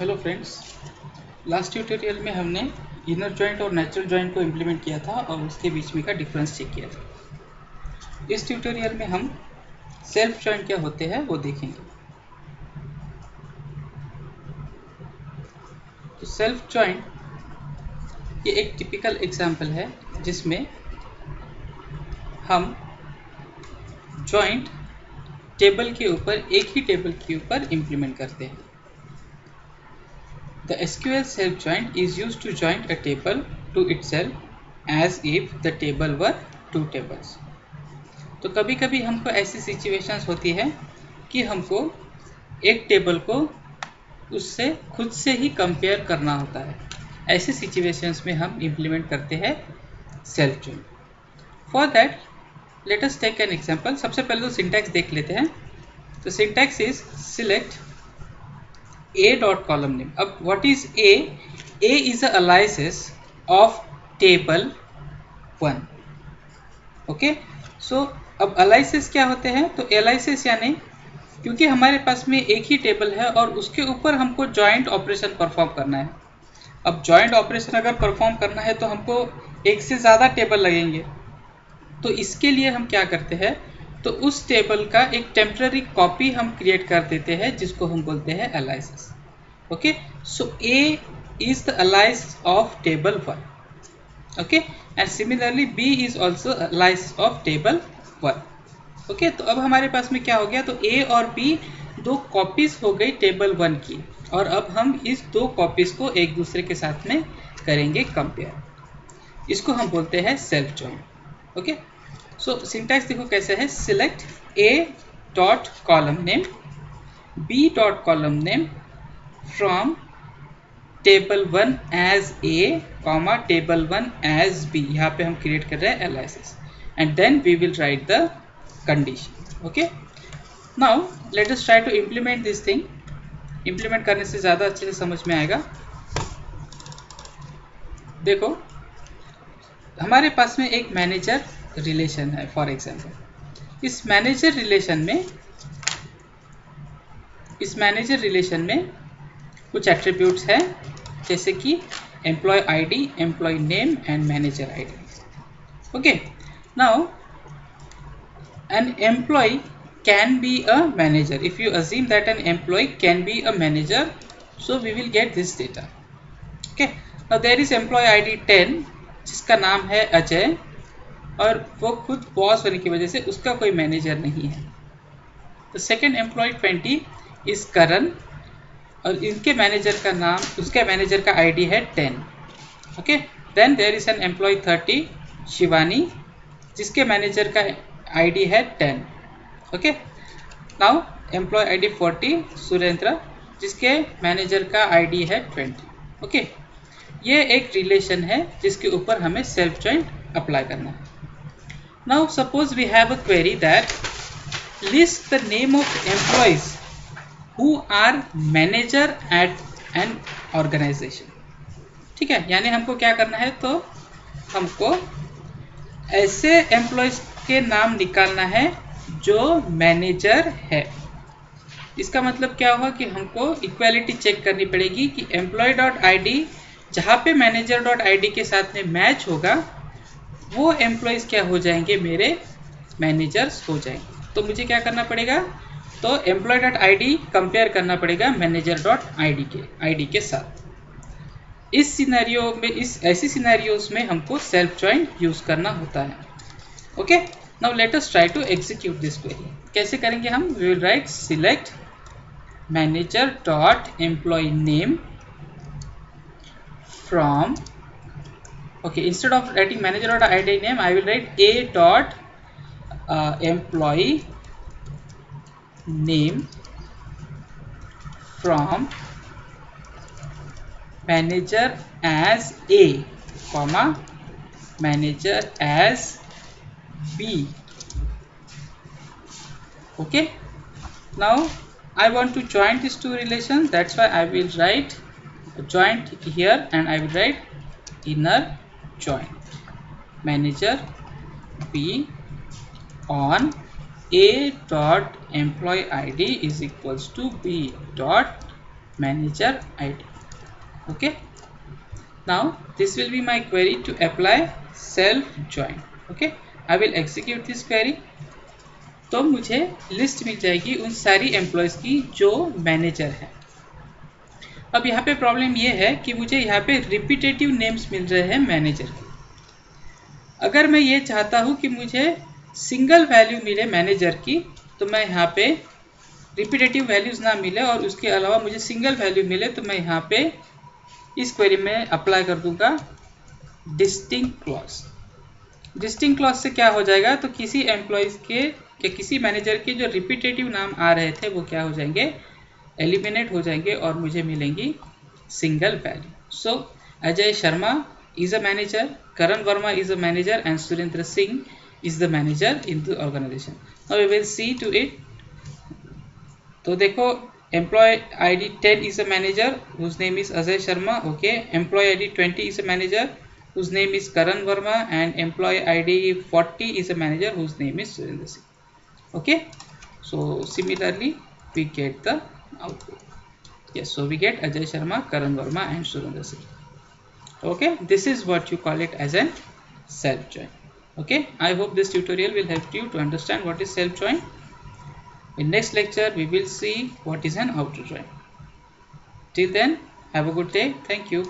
Hello friends, last tutorial में हमने inner joint और नेचुरल जॉइंट को इम्प्लीमेंट किया था और उसके बीच में का डिफरेंस चेक किया था। इस ट्यूटोरियल में हम सेल्फ जॉइंट क्या होते हैं वो देखेंगे। तो सेल्फ जॉइंट ये एक टिपिकल एग्जांपल है जिसमें हम जॉइंट टेबल के ऊपर एक ही टेबल के ऊपर इम्प्लीमेंट करते हैं। The SQL self joint is used to join a table to itself as if the table were two tables. तो कभी कभी हमको ऐसी सिचुएशंस होती है कि हमको एक टेबल को उससे खुद से ही कंपेयर करना होता है। ऐसी सिचुएशंस में हम इम्प्लीमेंट करते हैं self join. For that let us take an example. सबसे पहले तो सिंटैक्स देख लेते हैं। तो syntax is select A dot column name. अब what is A? A is a aliases of table 1. Okay? So अब aliases क्या होते हैं? तो aliases यानी क्योंकि हमारे पास में एक ही टेबल है और उसके ऊपर हमको जॉइंट ऑपरेशन परफॉर्म करना है। अब जॉइंट ऑपरेशन अगर परफॉर्म करना है तो हमको एक से ज़्यादा टेबल लगेंगे। तो इसके लिए हम क्या करते हैं, तो उस टेबल का एक टेम्पररी कॉपी हम क्रिएट कर देते हैं जिसको हम बोलते हैं aliases. Okay, so A is the alias of table 1. Okay, and similarly B is also alias of table 1. Okay, तो अब हमारे पास में क्या हो गया, तो A और B दो कॉपीज हो गई टेबल 1 की और अब हम इस दो कॉपीज को एक दूसरे के साथ में करेंगे कंपेयर। इसको हम बोलते हैं सेल्फ जॉइंट। ओके, सो सिंटैक्स देखो कैसे है। Select A dot column name B dot column name from table 1 as A, comma table 1 as B। यहाँ पे हम क्रिएट कर रहे हैं aliases and then we will write the condition. Okay, now let us try to implement this thing. implement करने से ज़्यादा अच्छे से समझ में आएगा। देखो हमारे पास में एक मैनेजर रिलेशन है। फॉर एग्जाम्पल इस मैनेजर रिलेशन में कुछ एट्रीब्यूट्स हैं जैसे कि employee ID, employee name and manager ID. Okay, now an employee can be a manager. If you assume that an employee can be a manager, so we will get this data. Okay, now there is employee ID 10 जिसका नाम है अजय और वो खुद boss होने की वजह से उसका कोई मैनेजर नहीं है। तो सेकेंड एम्प्लॉय 20 इज करण और इनके मैनेजर का नाम, उसके मैनेजर का आईडी है 10। Okay, then there is an employee 30 Shivani जिसके मैनेजर का आईडी है 10। Okay, now employee ID 40 Surendra जिसके मैनेजर का आईडी है 20। ओके, ये एक रिलेशन है जिसके ऊपर हमें सेल्फ जॉइंट अप्लाई करना है। Now suppose we have a query that list the name of employees who are manager at an organization। ठीक है, यानी हमको क्या करना है, तो हमको ऐसे एम्प्लॉयज के नाम निकालना है जो मैनेजर है। इसका मतलब क्या होगा कि हमको इक्वालिटी चेक करनी पड़ेगी कि एम्प्लॉय डॉट आई डी जहाँ पे मैनेजर डॉट आई डी के साथ में मैच होगा वो एम्प्लॉयज क्या हो जाएंगे, मेरे मैनेजर्स हो जाएंगे। तो मुझे क्या करना पड़ेगा, तो employ dot I D compare करना पड़ेगा मैनेजर डॉट आई डी के साथ। इस सिनेरियो में, इस ऐसी सिनेरियोज में हमको सेल्फ जॉइंट यूज करना होता है। Okay, now let us try to execute this query. कैसे करेंगे हम, we will write select manager dot employee name from, okay, instead of writing manager dot I D name I will write A dot employee name from manager as A, comma manager as B. Okay, now I want to join these two relations, that's why I will write joint here and I will write inner joint manager B on A dot employee ID is equals to B dot manager ID. Okay, now this will be my query to apply self join. Okay, I will execute this query. तो मुझे list मिल जाएगी उन सारी employees की जो manager है। अब यहाँ पे प्रॉब्लम ये है कि मुझे यहाँ पे रिपीटेटिव नेम्स मिल रहे हैं मैनेजर के। अगर मैं ये चाहता हूँ कि मुझे सिंगल वैल्यू मिले मैनेजर की, तो मैं यहाँ पे रिपीटेटिव वैल्यूज ना मिले और उसके अलावा मुझे सिंगल वैल्यू मिले, तो मैं यहाँ पे इस क्वेरी में अप्लाई कर दूंगा डिस्टिंक्ट क्लॉज। डिस्टिंक्ट क्लॉज से क्या हो जाएगा, तो किसी एम्प्लॉयज के या किसी मैनेजर के जो रिपीटेटिव नाम आ रहे थे वो क्या हो जाएंगे, एलिमिनेट हो जाएंगे और मुझे मिलेंगी single value. So Ajay Sharma is a manager, Karan Verma is a manager, and Surendra Singh is the manager in the organization. Now we will see to it. तो देखो employee ID 10 is a manager whose name is Ajay Sharma. Okay, employee ID 20 is a manager whose name is Karan Verma, and employee ID 40 is a manager whose name is Surendra Singh. Okay, so similarly we get the output. Yes, so we get Ajay Sharma, Karan Verma, and Surendra Singh. Okay, this is what you call it as an self join. Okay, I hope this tutorial will help you to understand what is self join. In next lecture we will see what is an outer join. Till then, have a good day. Thank you.